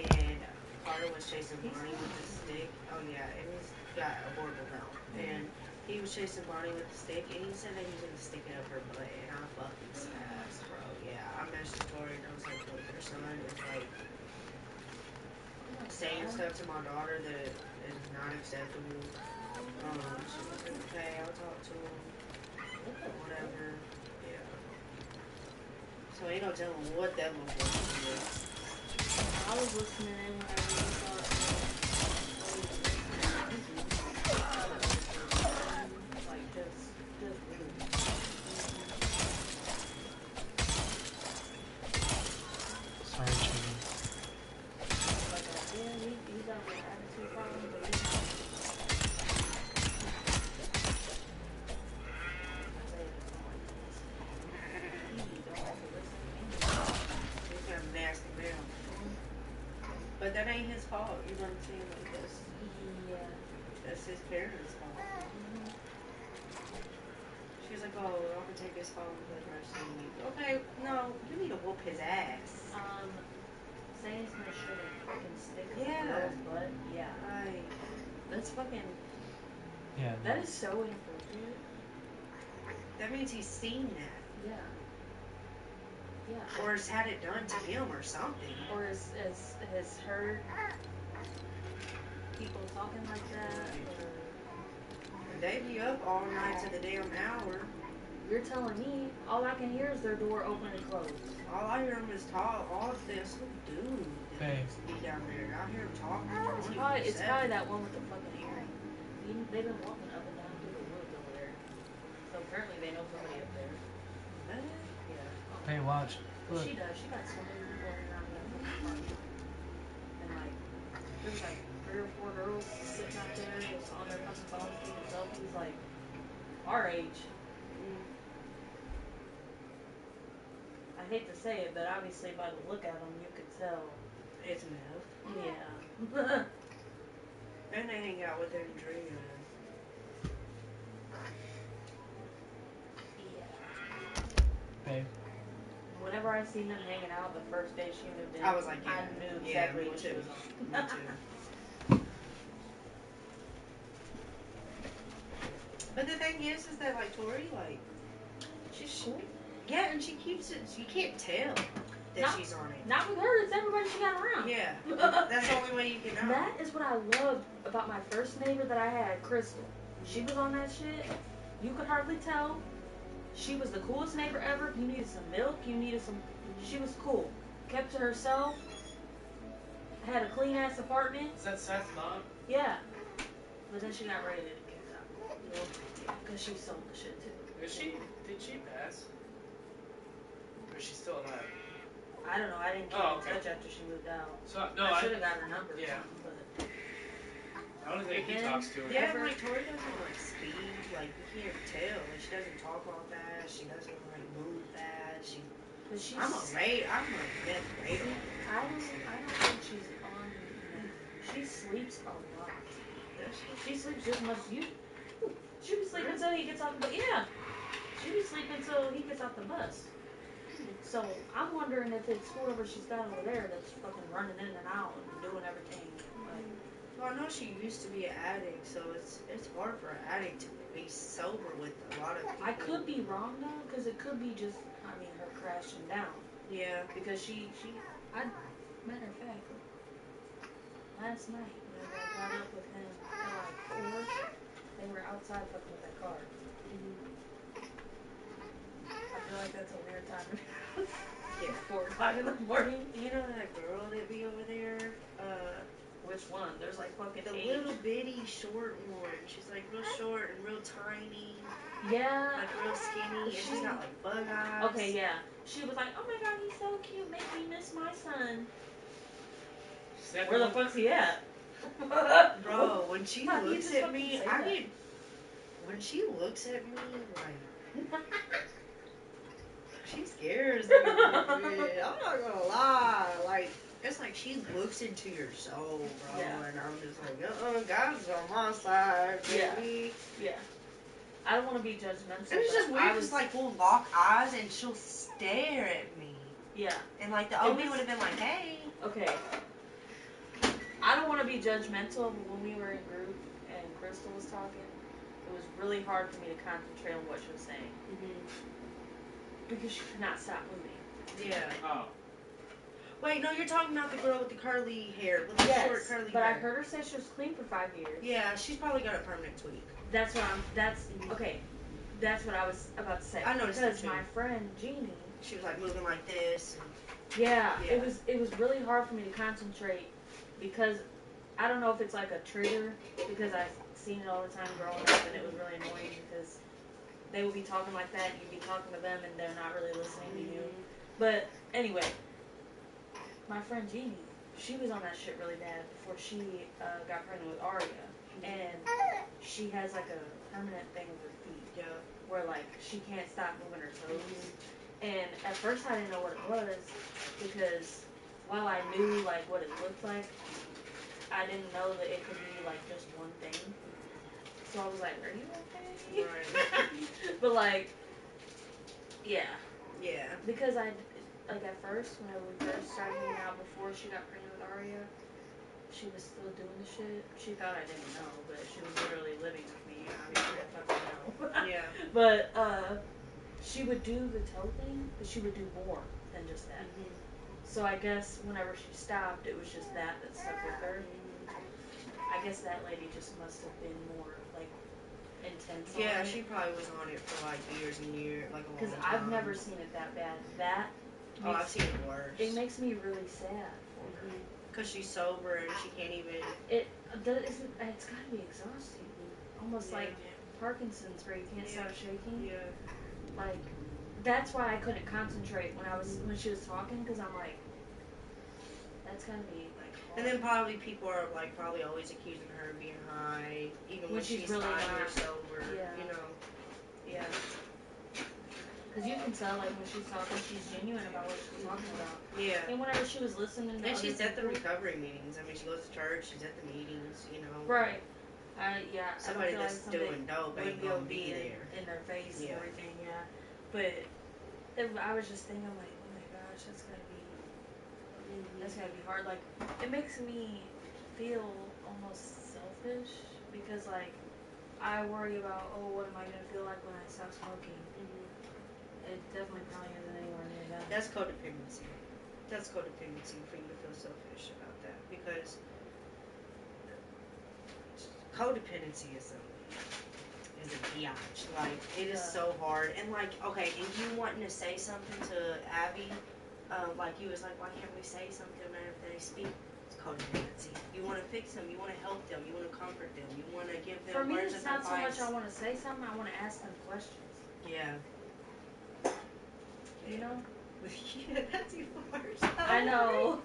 S3: and Carter was chasing Bonnie with a stick. Oh yeah, and he's got a horrible mouth. And he was chasing Bonnie with the stick, and he said that he was gonna stick it up her butt, and I fucking snapped, bro. Yeah, I messaged Tori and I was like, look, your son is like saying stuff to my daughter that is not acceptable. She was like, okay, I'll talk to him. Whatever. Yeah. So ain't no telling what that was going to do.
S4: I was listening in whenever you thought like just
S1: Sorry, chicken.
S4: like yeah, he's got an attitude problem, but he's
S3: He's got a nasty mouth. But that ain't his fault. You know what I'm saying? Like that's his parents' fault. She was like, oh, I'm gonna take his phone for the rest of the week. Okay, no, you need to whoop his ass.
S4: saying some shit and fucking stick to
S3: Yeah.
S4: the girl's butt. Yeah.
S3: Right.
S4: That's fucking.
S1: Yeah.
S4: That is so inappropriate.
S3: That means he's seen that.
S4: Yeah. Yeah.
S3: Or has had it done to him or something.
S4: Or has heard people talking like that. Or
S3: They be up all night to the damn hour.
S4: you're telling me all I can hear is their door open and close.
S3: All I hear him is talk. All this dude
S1: Hey.
S3: be down there. I hear him talking.
S4: It's probably that one with the fucking earring. They've been walking up and down through the woods over there. So apparently they know somebody up there. Yeah.
S1: Hey, watch. Look.
S4: She does. She got somebody walking around that fucking apartment. And like, there's like 3 or 4 girls sitting out there just on their fucking phones taking selfies, like our age. I hate to say it, but obviously by the look at them, you could tell.
S3: It's meth.
S4: Yeah.
S3: And they hang out with their dream.
S4: Yeah.
S1: Babe.
S4: Whenever I I seen them hanging out the first day she moved in,
S3: I was like, yeah,
S4: I knew exactly
S3: me
S4: what
S3: too.
S4: she was on.
S3: Me too. But the thing is that like Tori, like,
S4: She's cool.
S3: Yeah, and she keeps it. You can't tell that she's on it.
S4: Not with her. It's everybody she got around.
S3: Yeah, that's the only way you can know.
S4: That is what I loved about my first neighbor that I had, Crystal. She was on that shit. You could hardly tell. She was the coolest neighbor ever. You needed some milk. You needed some. She was cool. Kept to herself. Had a clean ass apartment.
S1: Is that Seth's mom?
S4: Yeah. But then she got ready to get kicked out. Because she sold the shit too.
S1: Did she pass? Or is she still alive?
S4: I don't know. I didn't keep in touch after she moved out.
S1: So no,
S4: I should have got her number.
S1: Yeah.
S4: But
S1: I don't think he talks to her.
S3: Yeah, like Tori doesn't like speak. Like you can't tell. Like she doesn't talk all fast. She doesn't like move fast. I'm afraid. I'm like meth radar.
S4: I don't think she's on. She sleeps a lot. She sleeps just as much as you. She be sleeping until he gets off the bus. Yeah. She be sleeping until he gets off the bus. So I'm wondering if it's whoever she's got over there that's fucking running in and out and doing everything. Like,
S3: well, I know she used to be an addict, so it's hard for an addict to be sober with a lot of people.
S4: I could be wrong though, because it could be just, I mean, her crashing down.
S3: Yeah.
S4: Because matter of fact, last night when I got up with him at like 4, they were outside fucking with that car. I feel like that's a weird time to be
S3: Yeah.
S4: 4 o'clock in the morning.
S3: You know that girl that be over there?
S4: Which one? There's like fucking
S3: the
S4: 8.
S3: little bitty short one. She's like real short and real tiny.
S4: Yeah.
S3: Like real skinny, and she's got like bug eyes.
S4: Okay, yeah. She was like, "Oh my god, he's so cute. Make me miss my son." Where the fuck's he at?
S3: Bro, when she looks at me, when she looks at me, like, she scares me a little bit. I'm not gonna lie. Like, it's like she looks into your soul, bro.
S4: Yeah.
S3: And I'm just like, God's on my side, baby.
S4: Yeah. I don't want to be judgmental.
S3: And it's just weird because, like, we'll lock eyes and she'll stare at me.
S4: Yeah.
S3: And, like, the OB would have been like, hey.
S4: Okay. I don't want to be judgmental, but when we were in group and Crystal was talking, it was really hard for me to concentrate on what she was saying. Because she could not stop moving.
S3: Yeah.
S1: Oh.
S3: Wait, no, you're talking about the girl with the curly hair, with the short curly
S4: but
S3: hair.
S4: I heard her say she was clean for 5 years.
S3: Yeah, she's probably got a permanent tweak.
S4: That's what I was about to say.
S3: I noticed
S4: because
S3: that too.
S4: my friend Jeannie,
S3: she was like moving like this. And
S4: yeah, it was really hard for me to concentrate because I don't know if it's like a trigger because I've seen it all the time growing up and it was really annoying because they would be talking like that and you'd be talking to them and they're not really listening to you. But anyway, my friend Jeannie, she was on that shit really bad before she got pregnant with Aria. And she has like a permanent thing with her feet, where like she can't stop moving her toes. And at first I didn't know what it was because while I knew like what it looked like, I didn't know that it could be like just one thing. So I was like, "Are you okay?"
S3: Right.
S4: But like, yeah, because I like at first when we first started hanging out before she got pregnant with Aria. She was still doing the shit. She thought I didn't know, but she was literally living with me. Obviously, I fucking know.
S3: Yeah.
S4: But she would do the toe thing, but she would do more than just that. So I guess whenever she stopped, it was just that stuck with her. I guess that lady just must have been more like intense.
S3: Yeah,
S4: on
S3: she probably was on it for like years and years, like a long time.
S4: Because I've never seen it that bad.
S3: I've seen it worse.
S4: It makes me really sad for her.
S3: Because she's sober and she can't even.
S4: It's gotta be exhausting. Almost like Parkinson's, where you can't stop shaking.
S3: Yeah.
S4: Like, that's why I couldn't concentrate when she was talking, because I'm like, that's gotta be like hard.
S3: And then probably people are like probably always accusing her of being high, even when she's
S4: really
S3: fine or
S4: not.
S3: sober.
S4: Yeah.
S3: You know.
S4: Yeah. Because you can tell, like, when she's talking, she's genuine about what she's talking about.
S3: Yeah.
S4: And whenever she was listening to
S3: And she's at the
S4: people,
S3: recovery meetings. I mean, she goes to church. She's at the meetings. You know.
S4: right.
S3: Somebody
S4: I don't feel
S3: that's
S4: like
S3: doing dope ain't gonna be there.
S4: in their face
S3: Yeah.
S4: and everything, yeah. But I was just thinking, like, oh my god, gosh, that's gotta be hard. Like, it makes me feel almost selfish because, like, I worry about, oh, what am I gonna feel like when I stop smoking? It definitely probably isn't anywhere near that.
S3: That's codependency. That's codependency for you to feel selfish about that, because codependency is a biatch. Like, it is so hard. And like, okay, and you wanting to say something to Abby, like you was like, why can't we say something after they speak? It's codependency. You want to fix them. You want to help them. You want to comfort them. You want to give them
S4: For me,
S3: words
S4: it's
S3: of
S4: not so much
S3: advice.
S4: I want to say something. I want to ask them questions.
S3: Yeah.
S4: You know?
S3: Yeah, that's even worse.
S4: I know.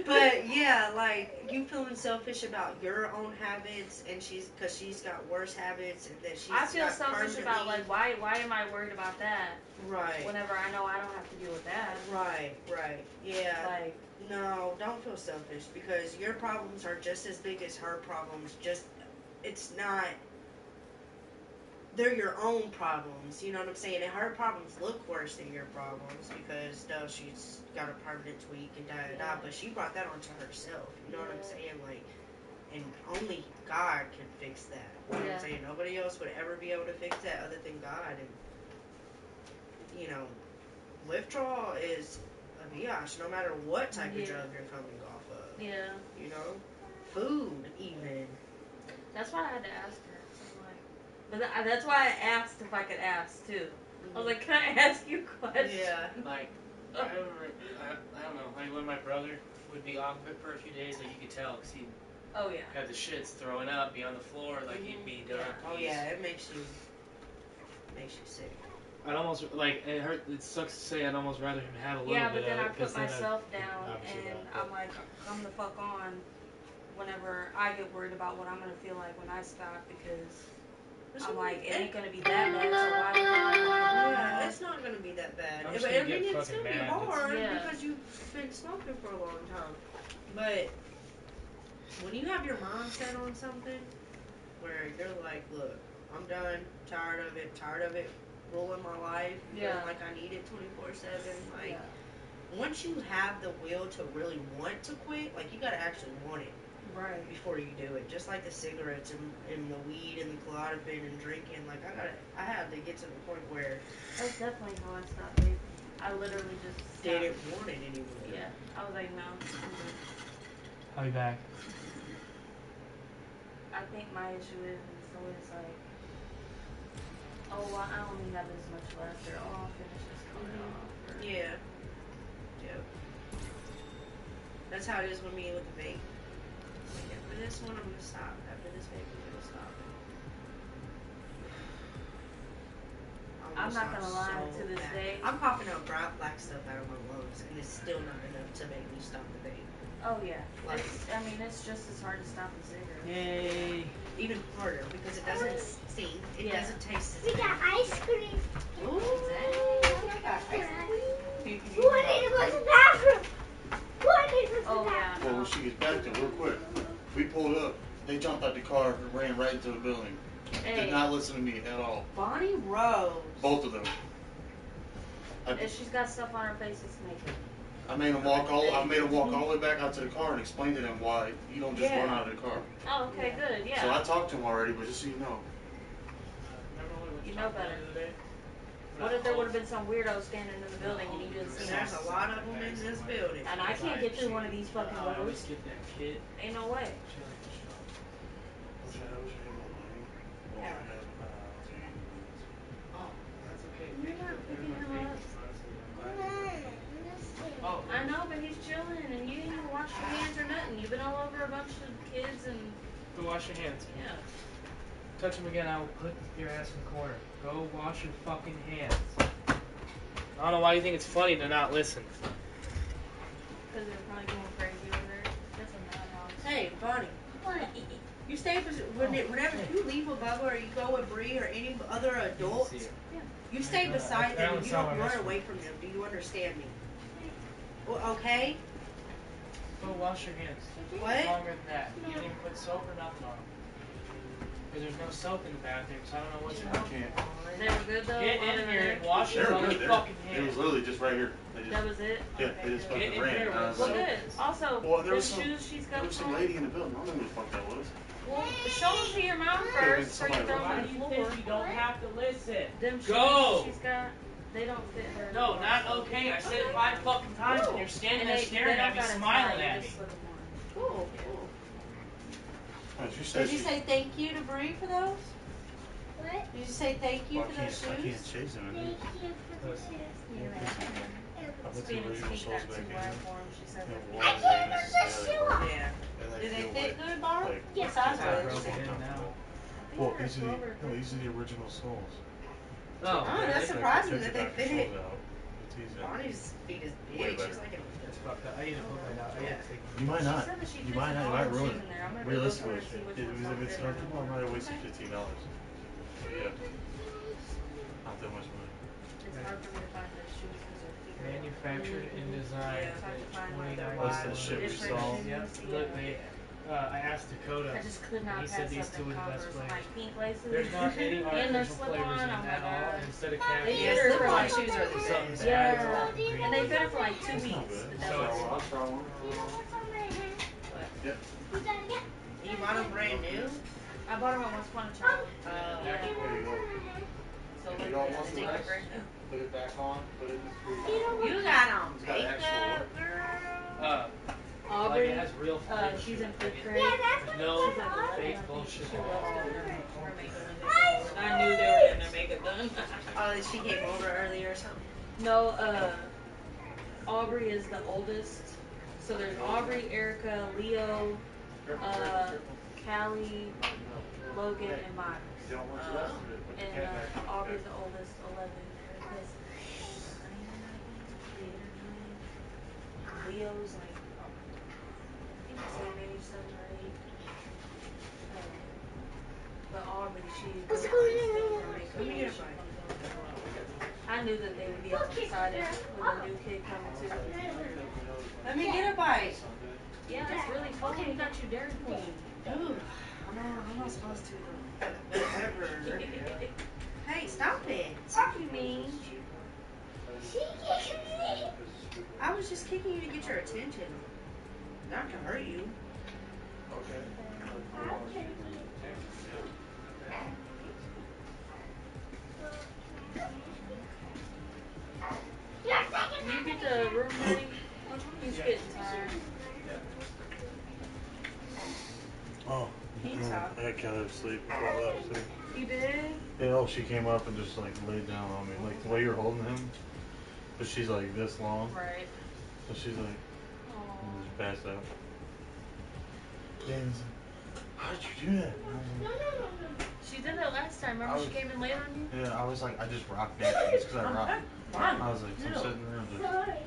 S3: But yeah, like, you feeling selfish about your own habits, and because she's got worse habits, and that she's
S4: I feel
S3: got
S4: selfish about, like, why am I worried about that?
S3: Right.
S4: Whenever I know I don't have to deal with that.
S3: Right. Yeah.
S4: Like,
S3: no, don't feel selfish, because your problems are just as big as her problems. It's not. They're your own problems, you know what I'm saying? And her problems look worse than your problems because she's got a permanent tweak and da. But she brought that onto herself, you know what I'm saying? Like, and only God can fix that. You know what I'm saying? Nobody else would ever be able to fix that other than God. And you know, withdrawal is a biatch, no matter what type of drug you're coming off of.
S4: Yeah.
S3: You know, food even.
S4: That's why I had to ask her. But that's why I asked if I could ask too. I was like, can I ask you questions?
S3: Yeah.
S1: Like, I don't know. Like when my brother would be off of it for a few days, like you could tell because he'd have the shits, throwing up, be on the floor, like he'd be done.
S3: Yeah. Oh yeah, it makes you sick.
S1: I'd almost it sucks to say I'd almost rather him have a little
S4: bit. Yeah,
S1: bit
S4: but then
S1: of
S4: I
S1: it,
S4: put myself
S1: then
S4: down and I'm like, come the fuck on. Whenever I get worried about what I'm gonna feel like when I stop, because I'm like, it ain't gonna be that bad, so why would I?
S3: Yeah, it's not gonna be that bad.
S1: I'm just
S3: It's
S1: gonna get fucking
S3: gonna be
S1: mad.
S3: hard because you've been smoking for a long time. But when you have your mindset on something where you're like, look, I'm done, tired of it ruling my life, feeling like I need it 24/7. Like, once you have the will to really want to quit, like, you gotta actually want it.
S4: Right.
S3: Before you do it, just like the cigarettes and the weed and the Klonopin and drinking, like I had to get to the point where
S4: that's definitely how I stopped vaping. I literally just
S3: didn't want it anymore.
S4: Yeah, I was like, no.
S1: I'll be back.
S4: I think my issue is always like, oh, well, I only have this much left, or oh, I'll finish this coming off. Or,
S3: yeah. That's how it is with me with the vape. After this one, I'm gonna stop. After this vape, I'm gonna stop.
S4: I'm not gonna lie, to this day.
S3: I'm coughing out black stuff out of my lungs, and it's still not enough to make me stop the vape.
S4: Oh yeah.
S3: Like,
S4: it's just as hard to stop a cigarette.
S1: Yay.
S3: Even harder because it doesn't stink. It doesn't taste as
S5: We got ice cream.
S3: Ooh, I got ice cream.
S5: Who I need to go to the bathroom?
S6: Well, when she gets back there, real quick, we pulled up. They jumped out the car and ran right into the building. Did not listen to me at all.
S3: Bonnie Rose.
S6: Both of them.
S4: If she's got stuff on her face, it's makeup.
S6: I made them walk all the way back out to the car and explain to them why you don't just run out of the car.
S4: Oh, okay, good, yeah.
S6: So I talked to them already, but just so you know.
S4: You know better. What if there would have been some weirdo standing in the building and you didn't see him?
S3: There's a lot of them in this building.
S4: And I can't get through one of these fucking doors. Ain't no way. You're not picking him up. I know, but he's chilling and you didn't even wash your hands or nothing. You've been all over a bunch of kids and...
S1: Go wash your hands.
S4: Yeah.
S1: Touch him again, I will put your ass in the corner. Go wash your fucking hands. I don't know why you think it's funny to not listen.
S4: Because they're probably going crazy over there. That's a madhouse.
S3: Hey, Bonnie.
S5: What?
S3: You stay whenever you leave with Bubba or you go with Bree or any other adults, you stay beside them and you don't run away from them. Do you understand me? Well, okay?
S1: Go wash your hands.
S3: What?
S1: Longer than that. You didn't even put soap or nothing on them.
S7: Because there's no soap in the bathroom, so I don't know what's
S6: I
S7: wrong.
S6: can't.
S4: They were good though.
S7: Get in here and wash
S6: They
S7: your
S6: were
S7: fucking
S6: good.
S7: fucking
S6: It
S7: hands.
S6: was literally just right here. They just,
S4: That was it.
S6: yeah,
S4: Okay,
S6: they just
S4: good.
S6: fucking
S7: Get in
S6: ran.
S7: here
S6: And I was
S7: with
S4: Well,
S6: like,
S4: good. Also,
S6: well, there
S4: the
S6: was some,
S4: shoes she's
S6: there
S4: got
S6: was some
S4: on.
S6: lady in the building. I don't know who the fuck that was.
S4: Well, show them to your mom
S6: Could've
S4: first
S6: been
S4: before you
S6: somebody
S4: throw them
S7: Why
S4: on
S7: do
S4: the
S7: you
S4: floor.
S7: think you don't have to listen?
S4: Them shoes
S7: Go!
S4: she's got, they don't fit her.
S7: No,
S4: anymore,
S7: not
S4: so-
S7: okay. I said it 5 fucking times and you're standing there staring at me, smiling at me.
S3: Cool, cool.
S6: Did
S3: you say thank you to Bree for those?
S5: What?
S3: Did you say thank you
S6: Well,
S3: for those
S6: I can't
S3: shoes?
S6: chase them.
S5: Thank you for the shoes.
S6: I put the
S4: Phoenix
S6: original
S4: Pink
S6: soles
S4: got
S6: back
S4: two
S6: in.
S4: wire for him. She said
S6: And
S4: they're
S6: one
S5: I
S6: is
S5: can't
S6: this
S5: use
S6: is
S5: the
S6: the
S5: shoe.
S6: other one.
S3: Yeah.
S6: And
S3: Do they
S6: feel
S3: fit
S6: like-
S3: good, Barb?
S6: like,
S5: Yeah.
S3: What size
S7: I
S3: are
S7: broke
S3: they?
S7: it in now.
S6: well, these are the original soles.
S7: Oh,
S3: Oh, that's
S7: really?
S3: surprising
S6: Like,
S3: that
S6: they
S3: they
S6: took the
S3: fit.
S6: soles out. It's easy.
S3: Bonnie's feet is
S6: Way
S3: big.
S6: better.
S3: She's like
S7: That's fucked up. I need to put mine out. I need to take
S6: You might
S4: She
S6: not.
S4: said that she
S6: You
S4: fits
S6: might not. You
S4: all
S6: might
S4: the
S6: ruin
S4: shoes in
S6: it.
S4: there. I'm gonna go
S6: Realistically,
S4: through and see which
S6: if
S4: ones
S6: it's
S4: don't fit her
S6: comfortable, I
S4: no
S6: might
S4: more.
S6: have wasted $15. Yeah. Not that much money.
S4: It's hard for me to find the shoes because her feet are
S7: manufactured and
S4: really
S7: designed
S4: It's hard to
S7: at
S4: find like the
S7: 29.
S6: That's that shit we
S4: different
S6: saw.
S4: shoes.
S7: Yep. Look, they, I asked Dakota.
S4: I just could
S7: and
S4: not
S7: he
S4: pass
S7: said these
S4: up
S7: two
S4: the
S7: were the best
S4: Converse,
S7: flavors.
S4: my pink laces.
S7: There's not any
S4: and the
S7: artificial
S4: slip
S7: flavors
S4: on.
S7: in
S4: Oh my
S7: at all.
S4: god.
S7: Instead of
S4: They
S7: caffeine,
S4: fit her for like
S3: shoes are the
S7: something
S3: best.
S7: bad.
S4: yeah, and they fit her for like 2
S6: That's not
S4: weeks.
S6: bad.
S4: But
S7: So,
S4: that was
S6: I'll try one.
S5: You know what's on my hand?
S6: Yep.
S5: You got it?
S3: You bought them brand new?
S4: I bought them at Once Upon a Time.
S6: There you go.
S4: So
S6: You
S4: look,
S6: don't
S4: I
S6: want
S4: think
S6: the
S4: they're
S6: rest?
S4: brand new.
S6: Put it back on. Put it in the screw.
S3: You got on
S6: It's got actual
S3: makeup,
S6: wood.
S3: girl.
S7: like
S4: Aubrey,
S7: it has real flavor.
S4: she's in
S7: to it.
S4: 5th grade.
S5: Yeah, that's
S7: There's
S5: what
S7: no
S5: it's on.
S7: fake bullshit.
S4: She loves getting her makeup when they come over. And I knew they were getting their makeup done.
S3: Oh, she came over earlier or something?
S4: No, Aubrey is the oldest. So there's Aubrey, Erica, Leo, Callie, Logan, and Myers.
S6: You don't want the rest of it. Put the
S4: And
S6: cat back in.
S4: Aubrey's the oldest, 11. Erica's 9, I think, 8 or 9. Leo's like, I think the same age, 7 or 8. But Aubrey, she's
S5: What's
S4: still
S5: going
S4: doing
S5: on?
S4: her makeup
S3: Let me
S4: when
S3: get a
S4: she
S3: bite.
S4: comes over. I knew that they would be all excited with a new kid coming too.
S3: Let me get a bite.
S4: Yeah, it's really fun. You got your Dairy Queen.
S3: Ooh, I'm not supposed to though. Whatever. Hey, stop it.
S4: What do you mean?
S5: She kicked me.
S3: I was just kicking you to get your attention. Not to hurt you.
S6: Okay.
S4: Can you get the room ready? He's getting tired.
S6: Oh.
S3: He's up.
S6: I got Kelly asleep. I left, too.
S4: You did?
S6: Yeah, oh, she came up and just like laid down on me, like the way you're holding him. But she's like this long,
S4: Right.
S6: so she's like
S4: Aww.
S6: just passed out. Dan's like, how did you do that?
S5: No, no, no, no.
S4: She did that last time. Remember she came in late on you?
S6: Yeah, I was like, I just rocked back just because I rocked. I was like, I'm sitting there, I'm just,
S5: Sorry.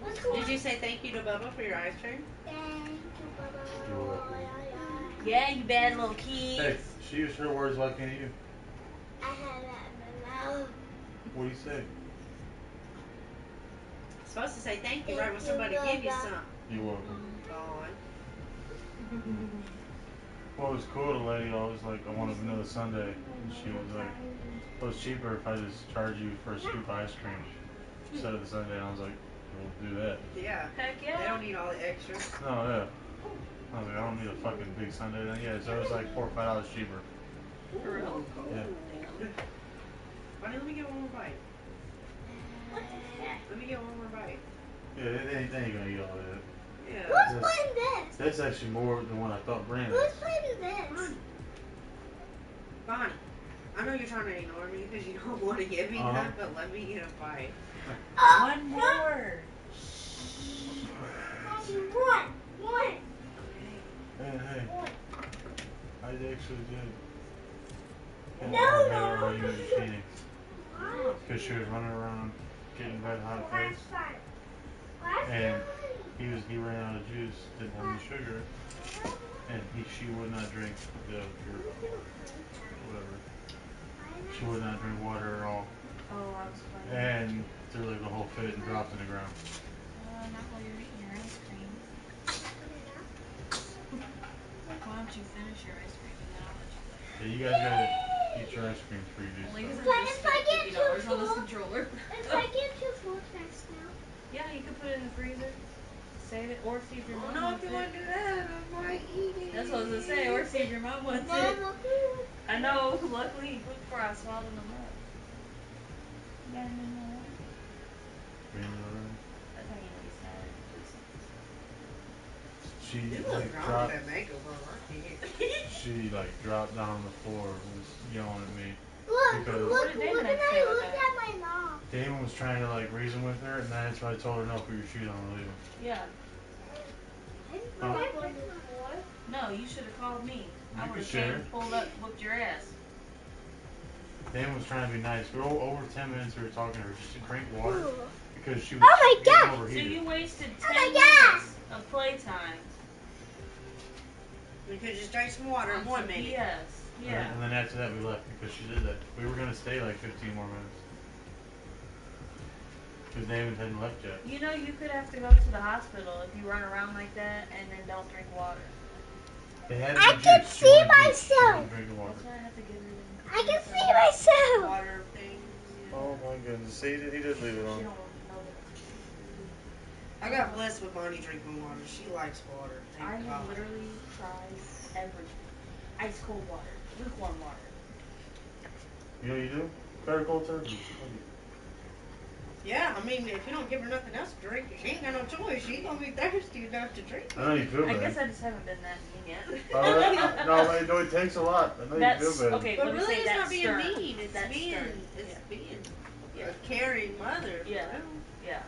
S5: What's going
S3: Did you say thank you to Bubba for your ice cream?
S5: Thank you, Bubba.
S6: You're welcome.
S4: Yeah, you bad little kid.
S6: Hey, she used her words, why can't you?
S5: I had that in my mouth.
S6: What do you say?
S3: Supposed to say thank you right when somebody give you something.
S6: You're welcome.
S3: Gone.
S6: Well, it was cool, the lady, I was like, I want a vanilla sundae, and she was like, it was cheaper if I just charge you for a scoop of ice cream instead of the sundae, and I was like, we'll do that.
S3: Yeah.
S4: Heck
S3: They
S4: yeah.
S3: don't need all the extras.
S6: No, yeah. I was like, I don't need a fucking big sundae then. Yeah, so it was like $4 or $5 cheaper.
S4: For real?
S6: Yeah.
S3: Buddy, let me get one more bite. Let me get one more bite.
S6: Yeah, they ain't gonna eat all that.
S3: Yeah.
S5: Who's playing this?
S6: That's actually more than what I thought Brandon.
S5: Who's playing this?
S3: Bonnie, I know you're trying to ignore me because you don't want to give me none, but let me get a bite.
S4: One more.
S5: One.
S6: Hey. I actually did. And
S5: No,
S6: I had
S5: no.
S6: her when you was in Phoenix. Because she was running around getting red hot face. And he ran out of juice, didn't have any sugar, and she would not drink the whatever. She would not drink water at all.
S4: Oh, I was playing.
S6: And threw like the whole fit and dropped in the ground.
S4: Not while you're eating your ice cream. don't you finish your ice cream and then I'll let you play.
S6: Yeah, you guys gotta eat your ice cream before you do
S4: Only because
S6: stuff.
S4: I just spent $50 on this controller.
S5: If I get too full fast now.
S4: Yeah, you could put it in the freezer. Save it, or see if your
S3: I don't
S4: mom
S3: know
S4: wants
S3: if you
S4: it.
S3: want to do that. I might eat it.
S4: That's what I was gonna say, or see if your mom wants it.
S5: Mama,
S4: I know, luckily you put before I swallowed them up. You got any more? That's how you know he's tired.
S6: She
S3: You look
S6: like
S3: wrong
S6: dropped.
S3: with that makeup on. I can't.
S6: She like dropped down on the floor and was yelling at me
S5: look,
S6: because
S5: look,
S4: Damon
S5: look,
S4: have
S5: and
S4: to say
S5: I
S4: about
S5: looked
S4: that?
S5: at my mom.
S6: Damon was trying to like reason with her, and that's why I told her no, put your shoes on and leave.
S4: Yeah.
S6: Huh?
S4: No, you should have called me. I
S6: You
S4: would
S6: could
S4: have came,
S6: share.
S4: pulled up, whooped your ass.
S6: Damon was trying to be nice. For over 10 minutes we were talking to her just to drink water because she was
S5: Oh my
S6: getting
S5: God.
S4: So
S6: overheated.
S4: you wasted
S5: Oh
S4: 10
S5: my
S4: minutes of playtime.
S3: We could just drink some water in 1 minute.
S4: Yes. Yeah.
S6: And then after that we left because she did that. We were gonna stay like 15 more minutes because Damon hadn't left yet.
S4: You know you could have to go to the hospital if you run around like that and then don't drink water.
S6: They had
S5: I
S6: the
S5: can
S6: juice. She
S5: see
S6: wanted juice. She
S5: myself.
S6: wouldn't drink the water.
S4: That's why I have to give her the
S5: I can see myself.
S3: Water things. Yeah.
S6: Oh my goodness. See, he did leave it
S4: She
S6: on.
S4: don't know that.
S3: I got blessed with Bonnie drinking water. She likes water.
S4: I
S3: Thank
S4: have
S3: God.
S4: literally tried everything. Ice cold water, lukewarm water.
S6: You know what you do? Better cold turkey.
S3: Yeah, I mean, if you don't give her nothing else to drink, she ain't got no choice. She gonna be thirsty enough to drink.
S6: I know you feel
S4: I
S6: bad.
S4: guess I just haven't been that mean yet.
S6: No, it takes a lot. I know
S4: That's
S6: you feel bad.
S4: okay.
S3: But
S4: let me
S3: really,
S4: say
S3: it's
S4: that's
S3: not being
S4: stern.
S3: mean. It's
S4: That's
S3: being,
S4: stern.
S3: it's
S4: Yeah.
S3: being
S4: Yeah.
S3: a caring mother. for
S4: Yeah.
S3: real.
S4: Yeah.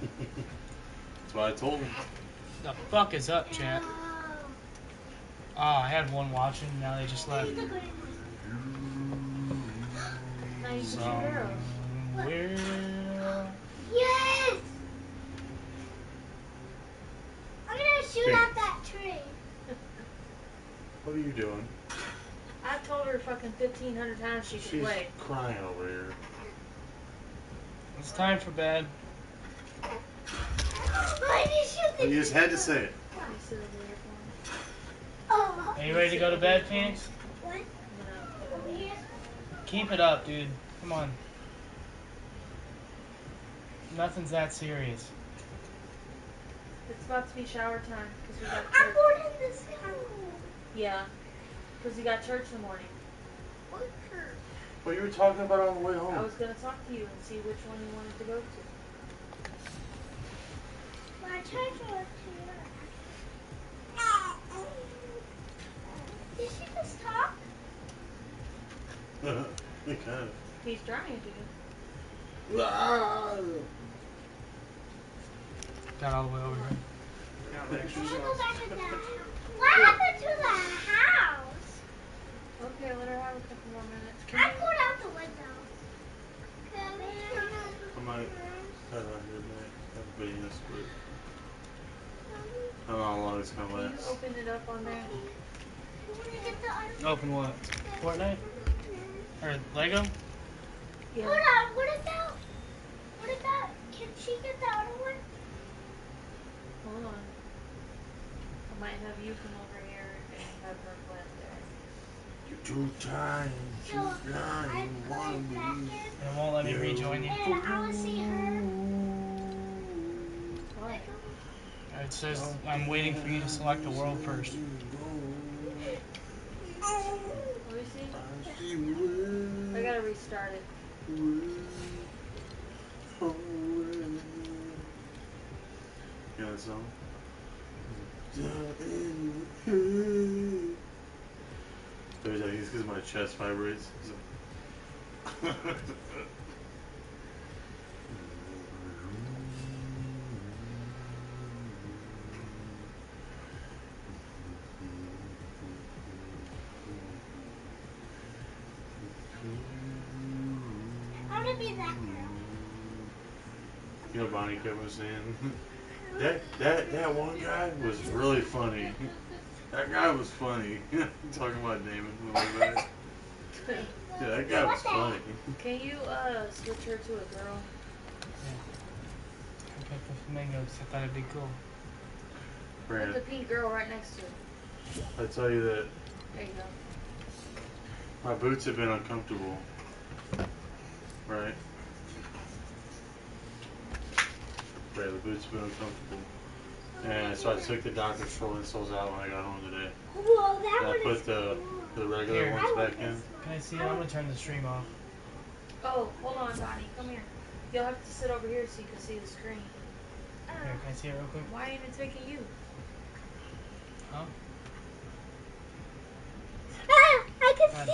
S6: That's what I told him.
S1: The fuck is up, chat? Oh, I had one watching. Now they just left.
S4: Now you can shoot arrows.
S1: Somewhere.
S5: Yes! I'm gonna shoot at that tree.
S6: What are you doing?
S4: I told her fucking 1,500 times she could
S6: She's
S4: play.
S6: crying over here.
S1: It's time for bed.
S5: Why did you shoot the
S6: You just had to say it.
S4: You sit over there for me.
S5: Oh.
S1: Are you ready to go to bed, Phoenix?
S5: What?
S4: I'm gonna
S5: Over here?
S1: Keep it up, dude. Come on. Nothing's that serious.
S4: It's about to be shower time because we got
S5: I'm
S4: church.
S5: going in this house.
S4: Yeah, because we got church in the morning.
S6: What you were talking about on the way
S4: I
S6: home?
S4: was gonna talk to you and see which one you wanted to go to.
S5: My church was here. Did she just talk?
S6: It kind of.
S4: He's trying to.
S1: Got all the way over here.
S5: Can I go back in the house? What happened to the house?
S4: Okay, let her have a couple more minutes.
S5: I pulled out the window.
S6: I might cut out here tonight. Have a video split. I don't know how long it's gonna
S4: Can you
S6: last.
S4: open it up on there?
S1: Open what? Fortnite? Or Lego?
S4: Yeah.
S5: Hold on, what about, can she get the other one?
S4: Hold on. I might have you come over here and have her play there.
S6: You're too tired.
S5: So,
S6: Too
S5: I
S6: tired.
S5: put it back in,
S1: It won't let me rejoin you.
S5: and I want to see her.
S4: Why?
S1: It says I'm waiting for you to select the world first.
S4: Let me see. I gotta restart it.
S6: You know that song? It's because my chest vibrates.
S5: I want to be that girl.
S6: You know, Bonnie kept was saying that one guy was really funny. That guy was funny. Talking about Damon. Yeah, that guy was funny.
S4: Can you switch her to a girl?
S1: Okay, for flamingos, I thought it'd be cool.
S4: Put the
S6: Brandon,
S4: pink girl right next to her.
S6: I tell you that
S4: There you go.
S6: my boots have been uncomfortable. Right? Right, the boots have been uncomfortable. And so I took the Dr. Troll insoles out when I got home today.
S5: Whoa, that
S6: And I
S5: one
S6: put
S5: is
S6: the
S5: cool.
S6: regular
S1: Here.
S6: ones back in.
S1: Can I see it? I'm gonna turn the stream off.
S4: Oh, hold on, Donnie. Come here. You'll have to sit over here so you can see the screen.
S1: Here, can I see it real quick?
S4: Why ain't it taking you?
S1: Huh?
S5: Ah, I can
S1: God,
S5: see.